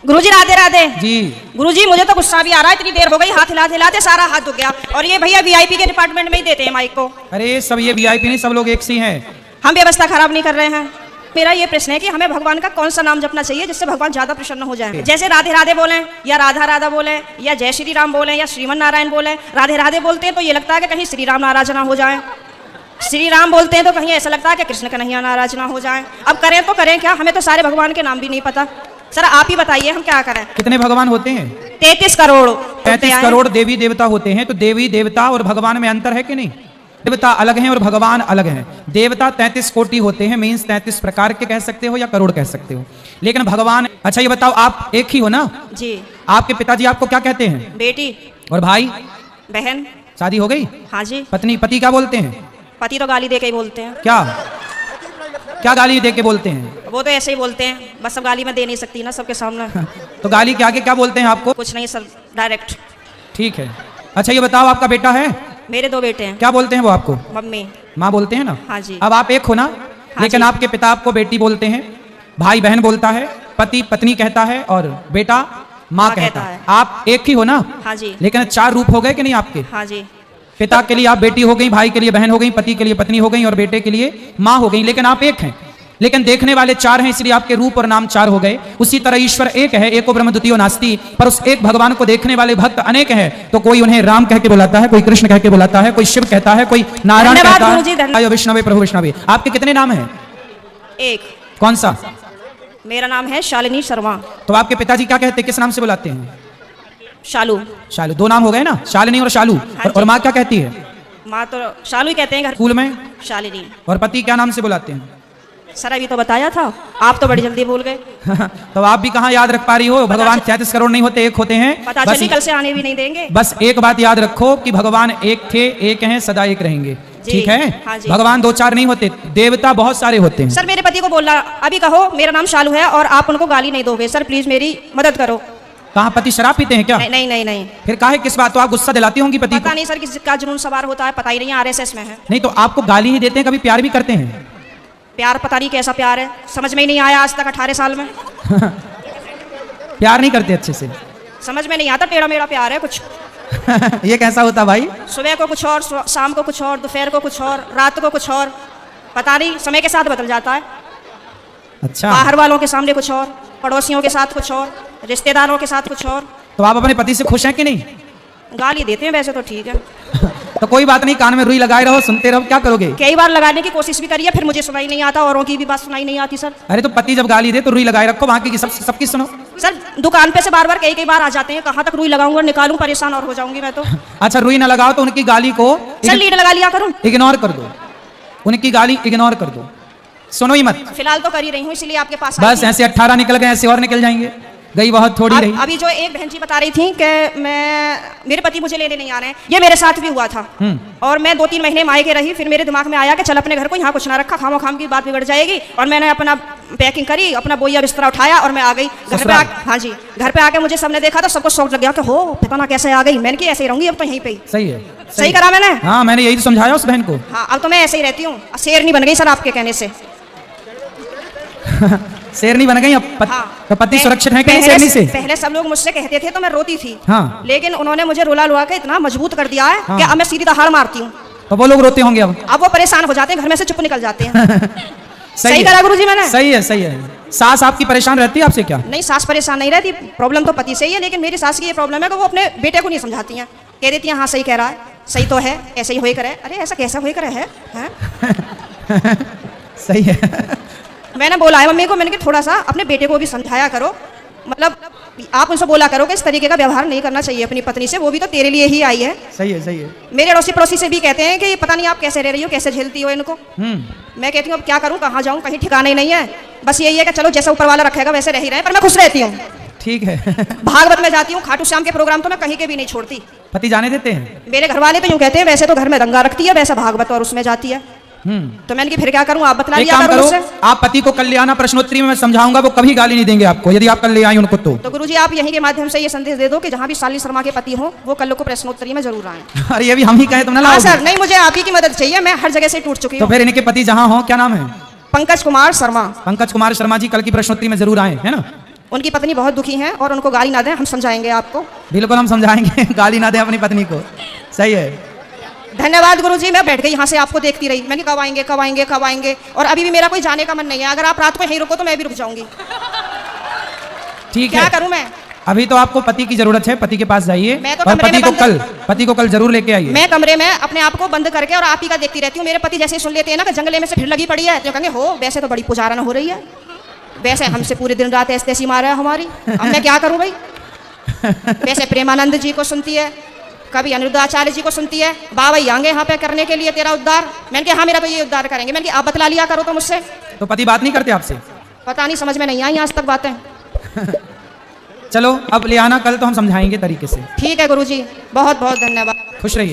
गुरुजी राधे राधे जी। गुरुजी मुझे तो गुस्सा भी आ रहा है, इतनी देर हो गई, हाथ हिलाते हिलाते सारा हाथ दुख गया। और ये भैया वीआईपी के डिपार्टमेंट में ही देते हैं माइक को। अरे सब ये वीआईपी नहीं, सब लोग एक सी हैं। हम व्यवस्था खराब नहीं कर रहे हैं। मेरा ये प्रश्न है कि हमें भगवान का कौन सा नाम जपना चाहिए जिससे भगवान ज्यादा प्रसन्न हो जाए। जैसे राधे राधे बोले या राधा राधा बोले या जय श्री राम बोले या श्रीमन नारायण बोले। राधे राधे बोलते हैं तो ये लगता है कि कहीं श्री राम नाराज ना हो जाए, श्री राम बोलते हैं तो कहीं ऐसा लगता है कि कृष्ण कन्हैया नाराज ना हो जाए। अब करें तो करें क्या, हमें तो सारे भगवान के नाम भी नहीं पता। सर आप ही बताइए हम क्या करें। कितने भगवान होते हैं? 33 करोड़। 33 करोड़ देवी देवता होते हैं। तो देवी देवता और भगवान में अंतर है कि नहीं? देवता अलग हैं और भगवान अलग हैं। देवता 33 कोटि होते हैं, मीन्स 33 प्रकार के कह सकते हो या करोड़ कह सकते हो, लेकिन भगवान। अच्छा ये बताओ, आप एक ही हो ना? जी। आपके पिताजी आपको क्या कहते हैं? बेटी। और भाई? बहन। शादी हो गई? हाँ जी। पत्नी? पति क्या बोलते हैं? पति तो गाली दे के ही बोलते हैं। क्या क्या गाली दे के बोलते हैं? वो तो ऐसे ही बोलते हैं, बस अब गाली मैं दे नहीं सकती ना सबके सामने। तो गाली के आगे क्या बोलते हैं आपको? कुछ नहीं सर, डायरेक्ट। ठीक है। अच्छा ये बताओ, आपका बेटा है? मेरे 2 बेटे हैं। क्या बोलते हैं वो आपको? मम्मी। माँ बोलते हैं ना? हाँ जी। अब आप एक हो ना? हाँ लेकिन जी। आपके पिता आपको बेटी बोलते हैं, भाई बहन बोलता है, पति पत्नी कहता है और बेटा माँ कहता है। आप एक ही हो ना? हाँ जी। लेकिन 4 रूप हो गए कि नहीं आपके? हाँ जी। पिता के लिए आप बेटी हो गई, भाई के लिए बहन हो गई, पति के लिए पत्नी हो गई और बेटे के लिए माँ हो गई, लेकिन आप एक हैं। लेकिन देखने वाले 4 हैं, इसलिए आपके रूप और नाम 4 हो गए। उसी तरह ईश्वर एक है, एको ब्रह्म द्वितीयो नास्ति, पर उस एक भगवान को देखने वाले भक्त अनेक हैं। तो कोई उन्हें राम कह के बुलाता है, कोई कृष्ण कह के बुलाता है, कोई शिव कहता है, कोई नारायण कहता है, विष्णवे प्रभु विष्णवे। आपके कितने नाम हैं? एक। कौन सा? मेरा नाम है शालिनी शर्मा। तो आपके पिताजी क्या कहते हैं, किस नाम से बुलाते हैं? शालू। शालू। 2 नाम हो गए ना, शालिनी और शालू। और माँ क्या कहती है? माँ तो शालू ही कहते हैं घर स्कूल में? शालिनी। और पति क्या नाम से बुलाते हैं? सर अभी तो बताया था, आप तो बड़ी जल्दी भूल गए। तो आप भी कहाँ याद रख पा रही हो? भगवान 33 करोड़ नहीं होते, एक होते हैं। पता चली कल से आने भी नहीं देंगे। बस एक बात याद रखो कि भगवान एक थे, एक हैं, सदा एक रहेंगे। ठीक है? हाँ जी। भगवान 2-4 नहीं होते, देवता बहुत सारे होते हैं। सर मेरे पति को बोलना अभी कहो मेरा नाम शालू है और आप उनको गाली नहीं दोगे। सर प्लीज मेरी मदद करो। कहाँ पति शराब पीते हैं क्या? नहीं नहीं नहीं, नहीं। फिर काहे किस बात? तो आप गुस्सा दिलाती होंगी पति को? पता नहीं सर किसका जुनून सवार होता है, पता ही नहीं, आरएसएस में है। नहीं तो आपको गाली ही देते हैं, कभी प्यार भी करते हैं? प्यार पता नहीं कैसा प्यार है, समझ में ही नहीं आया आज तक 18 साल में। प्यार नहीं करते अच्छे से? समझ में नहीं आता, टेढ़ा मेढ़ा प्यार है कुछ। ये कैसा होता भाई? सुबह को कुछ और, शाम को कुछ और, दोपहर को कुछ और, रात को कुछ और, पता नहीं समय के साथ बदल जाता है। अच्छा। बाहर वालों के सामने कुछ और, पड़ोसियों के साथ कुछ और, रिश्तेदारों के साथ कुछ और। तो आप अपने पति से खुश हैं कि नहीं? गाली देते हैं वैसे तो ठीक है। तो कोई बात नहीं, कान में रुई लगाए रहो, सुनते रहो, क्या करोगे? कई बार लगाने की कोशिश भी करी है, फिर मुझे सुनाई नहीं आता, औरों की भी बात सुनाई नहीं आती। सर अरे तो पति जब गाली दे तो रुई लगाए रखो, बाकी की सबकी सुनो। सर दुकान पे से बार बार कई बार आ जाते हैं, कहाँ तक रुई लगाऊंगा, निकालूं, परेशान और हो जाऊंगी मैं तो। अच्छा रुई ना लगाओ तो उनकी गाली को सर लीड लगा लिया करूं? इग्नोर कर दो, उनकी गाली इग्नोर कर दो, सुनो ही मत। फिलहाल तो कर ही रही हूँ, इसलिए आपके पास बस ऐसे 18 निकल गए, ऐसे और निकल जाएंगे, गई बहुत थोड़ी रही। अभी जो एक बहन जी बता रही थी कि मेरे पति मुझे लेने नहीं आ रहे हैं, ये मेरे साथ भी हुआ था। और मैं 2-3 महीने मायके रही, फिर मेरे दिमाग में आया कि चल अपने घर को यहाँ कुछ ना रखा, खामो खाम की बात बिगड़ जाएगी। और मैंने अपना पैकिंग करी, अपना बोइया बिस्तरा उठाया और मैं आ गई घर पे। हाँ जी, घर पे आके मुझे सबने देखा तो सबको शौक लग गया कि हो पता ना कैसे आ गई। मैंने कि ऐसे ही रहूंगी अब तो यहीं पे। सही है, सही करा मैंने? हाँ मैंने यही तो समझाया उस बहन को। हाँ अब तो मैं ऐसे ही रहती हूँ, शेरनी बन गई सर आपके कहने से। शेरनी बन गई अब? हाँ। तो पति सुरक्षित है कि नहीं शेरनी से? पहले सब लोग मुझसे कहते थे तो मैं रोती थी। हाँ। लेकिन उन्होंने मुझे रुला लुआ के इतना मजबूत कर दिया है कि अब मैं सीधी दहाड़ मारती हूँ। तो वो लोग रोते होंगे अब वो परेशान हो जाते हैं, घर में से चुप निकल जाते हैं। सही करा गुरुजी मैंने? सही है, सही है। सास आपकी परेशान रहती है आपसे क्या? नहीं सास परेशान नहीं रहती, प्रॉब्लम तो पति से ही है। लेकिन मेरी सास की ये प्रॉब्लम है कि वो अपने बेटे को नहीं समझाती हैं, कह देती हैं हाँ सही कह रहा है, सही तो है, ऐसे ही होई करे। अरे ऐसा कैसा होई करे है? सही है। मैंने बोला है मम्मी को, मैंने कि थोड़ा सा अपने बेटे को भी समझाया करो, मतलब आप उनसे बोला करो कि इस तरीके का व्यवहार नहीं करना चाहिए अपनी पत्नी से, वो भी तो तेरे लिए ही आई है। सही है, सही है। मेरे अड़ोसी पड़ोसी से भी कहते हैं कि पता नहीं आप कैसे रह रही हो, कैसे झेलती हो इनको। मैं कहती हूँ अब क्या करूँ, कहाँ जाऊँ, कहीं ठिकाना ही नहीं है। बस यही है कि चलो जैसा ऊपर वाला रखेगा वैसे रह ही रहे, पर मैं खुश रहती हूँ। ठीक है। भागवत में जाती हूँ, खाटू श्याम के प्रोग्राम तो मैं कहीं के भी नहीं छोड़ती। पति जाने देते हैं? मेरे घर वाले तो यूँ कहते हैं वैसे तो घर में दंगा रखती है, वैसा भागवत और उसमें जाती है। तो मैंने कि फिर क्या करूं, आप बतला दिया करो मुझसे। आप पति को कल ले आना, प्रश्नोत्तरी में मैं समझाऊंगा, वो कभी गाली नहीं देंगे आपको यदि आप कल ले आई उनको। तो गुरुजी आप यहीं के माध्यम से ये संदेश दे दो कि जहाँ भी शालिनी शर्मा के पति हो वो कल को प्रश्नोत्तरी में जरूर आए। अरे ये भी हम ही कहे तुम ना? हाँ सर, नहीं मुझे आप ही की मदद चाहिए, मैं हर जगह से टूट चुकी हूँ। तो फिर इनके पति जहाँ हो, क्या नाम है? पंकज कुमार शर्मा। पंकज कुमार शर्मा जी कल की प्रश्नोत्तरी में जरूर आए, है ना? उनकी पत्नी बहुत दुखी हैं और उनको गाली ना दें, हम समझाएंगे आपको। बिल्कुल हम समझाएंगे, गाली ना दें अपनी पत्नी को। सही है। धन्यवाद गुरुजी। मैं बैठ गई यहाँ से आपको देखती रही, मैं कि कब आएंगे कब आएंगे कब आएंगे, और अभी भी मेरा कोई जाने का मन नहीं है। अगर आप रात को यहीं रुको तो मैं भी रुक जाऊंगी। ठीक क्या है, करूं मैं? अभी तो आपको पति की जरूरत है, पति के पास जाइए मैं तो और कमरे में पति को कल जरूर लेके आइए। मैं कमरे में अपने आप को बंद करके और आप ही का देखती रहती हूँ। मेरे पति जैसे ही सुन लेते हैं ना कि जंगले में से फिर लगी पड़ी है, तो कहेंगे हो वैसे तो बड़ी पुजारन हो रही है, वैसे हमसे पूरे दिन रात ऐसी तैसी मारा है हमारी, अब मैं क्या करूं भाई। वैसे प्रेमानंद जी को सुनती है, कभी अनिरुद्धाचार्य जी को सुनती है, बाबा आएंगे यहाँ पे करने के लिए तेरा उद्धार। मैंने कहा हाँ मेरा तो ये उद्धार करेंगे। मैंने कहा आप बतला लिया करो तो मुझसे। तो पति बात नहीं करते आपसे? पता नहीं, समझ में नहीं आई आज तक बातें। चलो अब ले आना कल, तो हम समझाएंगे तरीके से। ठीक है गुरुजी, बहुत बहुत धन्यवाद। खुश रहिए।